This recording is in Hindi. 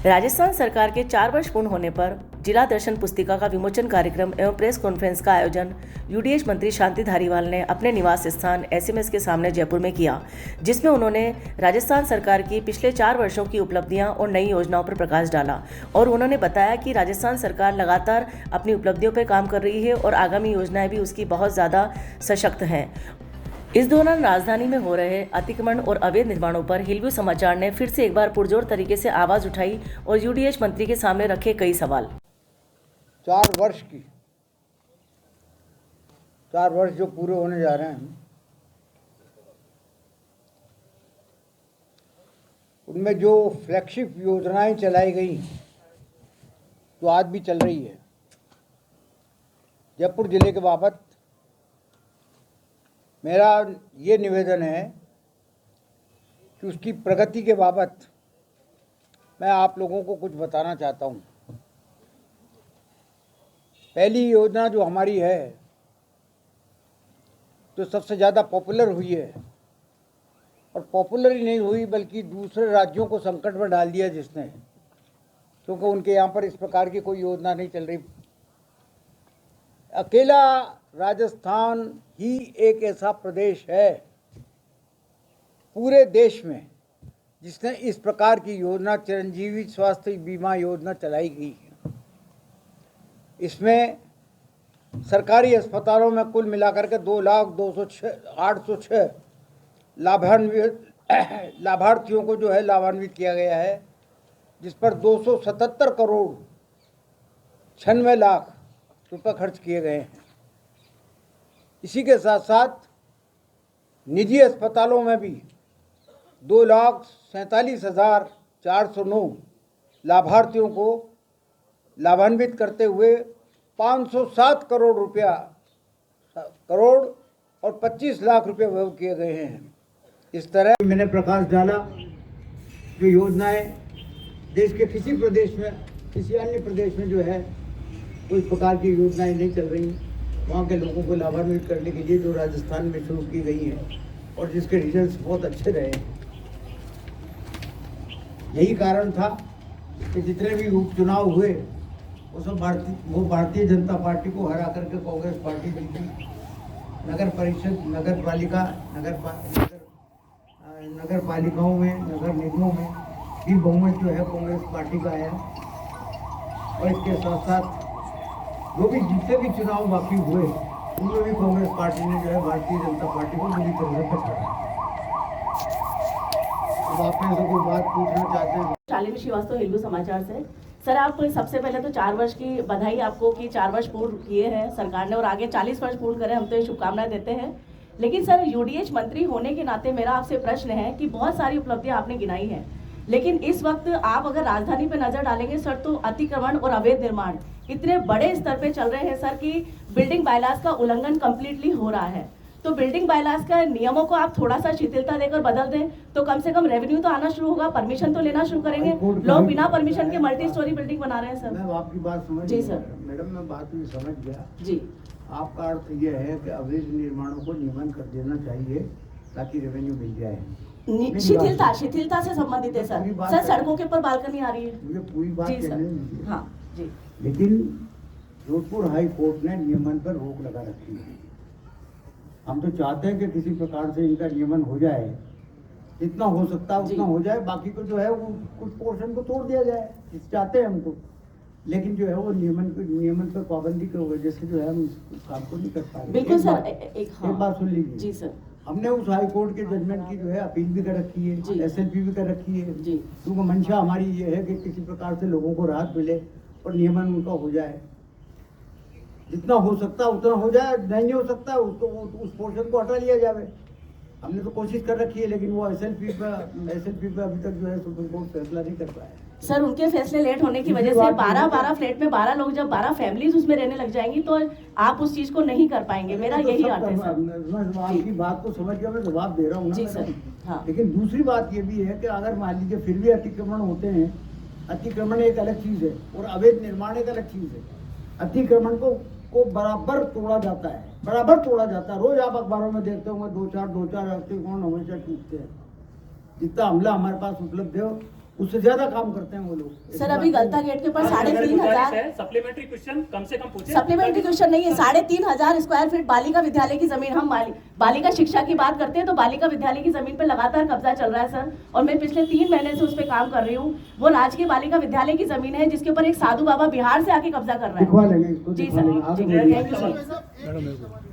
राजस्थान सरकार के 4 वर्ष पूर्ण होने पर जिला दर्शन पुस्तिका का विमोचन कार्यक्रम एवं प्रेस कॉन्फ्रेंस का आयोजन यूडीएच मंत्री शांति धारीवाल ने अपने निवास स्थान एसएमएस के सामने जयपुर में किया, जिसमें उन्होंने राजस्थान सरकार की पिछले 4 वर्षों की उपलब्धियां और नई योजनाओं पर प्रकाश डाला और उन्होंने बताया कि राजस्थान सरकार लगातार अपनी उपलब्धियों पर काम कर रही है और आगामी योजनाएं भी उसकी बहुत ज़्यादा सशक्त हैं। इस दौरान राजधानी में हो रहे अतिक्रमण और अवैध निर्माणों पर हिलव्यू समाचार ने फिर से एक बार पुरजोर तरीके से आवाज उठाई और यूडीएच मंत्री के सामने रखे कई सवाल। 4 वर्ष जो पूरे होने जा रहे हैं, उनमें जो फ्लैगशिप योजनाएं चलाई गई, जो आज भी चल रही है, जयपुर जिले के बाबत मेरा ये निवेदन है कि उसकी प्रगति के बाबत मैं आप लोगों को कुछ बताना चाहता हूँ। पहली योजना जो हमारी है, जो सबसे ज़्यादा पॉपुलर हुई है, और पॉपुलर ही नहीं हुई बल्कि दूसरे राज्यों को संकट में डाल दिया जिसने, क्योंकि उनके यहाँ पर इस प्रकार की कोई योजना नहीं चल रही। अकेला राजस्थान ही एक ऐसा प्रदेश है पूरे देश में जिसने इस प्रकार की योजना चिरंजीवी स्वास्थ्य बीमा योजना चलाई गई है। इसमें सरकारी अस्पतालों में कुल मिलाकर के 2,02,806 लाभार्थियों को जो है लाभान्वित किया गया है, जिस पर 277 करोड़ 96 लाख रुपये खर्च किए गए हैं। इसी के साथ साथ निजी अस्पतालों में भी 2,47,409 लाभार्थियों को लाभान्वित करते हुए 507 करोड़ और 25 लाख रुपए व्यय किए गए हैं। इस तरह मैंने प्रकाश डाला जो योजनाएं देश के किसी प्रदेश में, किसी अन्य प्रदेश में जो है कोई प्रकार की योजनाएं नहीं चल रही, वहाँ के लोगों को लाभान्वित करने के लिए जो राजस्थान में शुरू की गई है और जिसके रिजल्ट्स बहुत अच्छे रहे। यही कारण था कि जितने भी उपचुनाव हुए वो सब भारतीय जनता पार्टी को हरा करके कांग्रेस पार्टी जीती। नगर परिषद, नगर पालिकाओं में, नगर निगमों में भी बहुमत जो है कांग्रेस पार्टी का आया। और इसके साथ साथ जो भी जितने भी चुनाव बाकी हुए उनमें भी कांग्रेस पार्टी ने जो है भारतीय जनता पार्टी को बुरी तरह से पछाड़ा। अब आप में से कोई बात पूछना चाहते हैं? शालिनी श्रीवास्तव, हिलव्यू समाचार से। सर, आप सबसे पहले तो 4 वर्ष की बधाई आपको कि 4 वर्ष पूर्ण किए हैं सरकार ने और आगे 40 वर्ष पूर्ण करें, हम तो ये शुभकामनाएं देते हैं। लेकिन सर, यूडीएच मंत्री होने के नाते मेरा आपसे प्रश्न है कि बहुत सारी उपलब्धियां आपने गिनाई हैं, लेकिन इस वक्त आप अगर राजधानी पे नजर डालेंगे सर, तो अतिक्रमण और अवैध निर्माण इतने बड़े स्तर पे चल रहे हैं सर कि बिल्डिंग बायलाज का उल्लंघन कंप्लीटली हो रहा है। तो बिल्डिंग बायलाज का नियमों को आप थोड़ा सा शिथिलता देकर बदल दें तो कम से कम रेवेन्यू तो आना शुरू होगा, परमिशन तो लेना शुरू करेंगे। लोग बिना परमिशन के मल्टी स्टोरी बिल्डिंग बना रहे हैं सर। मैं आपकी बात समझ जी सर। मैडम, मैं बात भी समझ गया जी। आपका अर्थ यह है कि अवैध निर्माणों को नियमन कर देना चाहिए ताकि रेवेन्यू मिल जाए। शिथिलता से संबंधित है सर। सड़कों के ऊपर बालकनी आ रही है। मुझे पूरी बात कहने दीजिए। हाँ जी। लेकिन जोधपुर हाई कोर्ट ने नियमन पर रोक लगा रखी है। हम तो चाहते हैं कि किसी प्रकार से इनका नियमन हो जाए, जितना हो सकता है उतना हो जाए, बाकी को जो है वो कुछ पोर्शन को तोड़ दिया जाए, चाहते हैं हमको। लेकिन जो है वो नियमन पर पाबंदी की वजह से जो है हम इस काम को नहीं कर पा रहे। बिल्कुल सर। एक बात सुन लीजिए। जी सर। हमने उस हाई कोर्ट के जजमेंट की जो है अपील भी कर रखी है, SLP भी कर रखी है, क्योंकि मंशा हमारी ये है कि किसी प्रकार से लोगों को राहत मिले और नियमन उनका हो जाए। जितना हो सकता है उतना हो जाए, नहीं हो सकता है उसको उस पोर्शन को हटा लिया जाए। हमने तो कोशिश कर रखी है, लेकिन वो SLP पे अभी तक जो है सुप्रीम कोर्ट फैसला नहीं कर पाया। सर, उनके फैसले लेट होने की वजह से 12 फ्लैट में 12 लोग, जब 12 फैमिलीज उसमें रहने लग जाएंगी तो आप उस चीज को नहीं कर पाएंगे। मेरा यही अर्थ है सर। मैं आपकी बात को समझ गया, मैं जवाब दे रहा हूँ जी सर। हाँ। लेकिन दूसरी बात ये भी है कि अगर मान लीजिए फिर भी अतिक्रमण होते हैं, अतिक्रमण एक अलग चीज है और अवैध निर्माण एक अलग चीज है। अतिक्रमण को बराबर तोड़ा जाता है, बराबर तोड़ा जाता है। रोज आप अखबारों में देखते होंगे 2-4 अतिक्रमण हमेशा टूटते हैं। जितना हमला हमारे पास उपलब्ध है उससे ज्यादा काम करते हैं वो लोग। सर अभी गलता गेट के ऊपर 3,500 सप्लीमेंट्री क्वेश्चन कम से कम पूछे। सप्लीमेंट्री क्वेश्चन नहीं है, 3,500 स्क्वायर फीट बालिका विद्यालय की जमीन, हम बालिका शिक्षा की बात करते हैं तो बालिका विद्यालय की जमीन पर लगातार कब्जा चल रहा है सर, और मैं पिछले 3 महीने से उस पर काम कर रही हूँ। वो राजकीय बालिका विद्यालय की जमीन है जिसके ऊपर एक साधु बाबा बिहार से आके कब्जा कर रहा है। दिखवा लेंगे इसको, जी दिखवा सर, लेंगे। आप जी बोलिए। Thank you sir.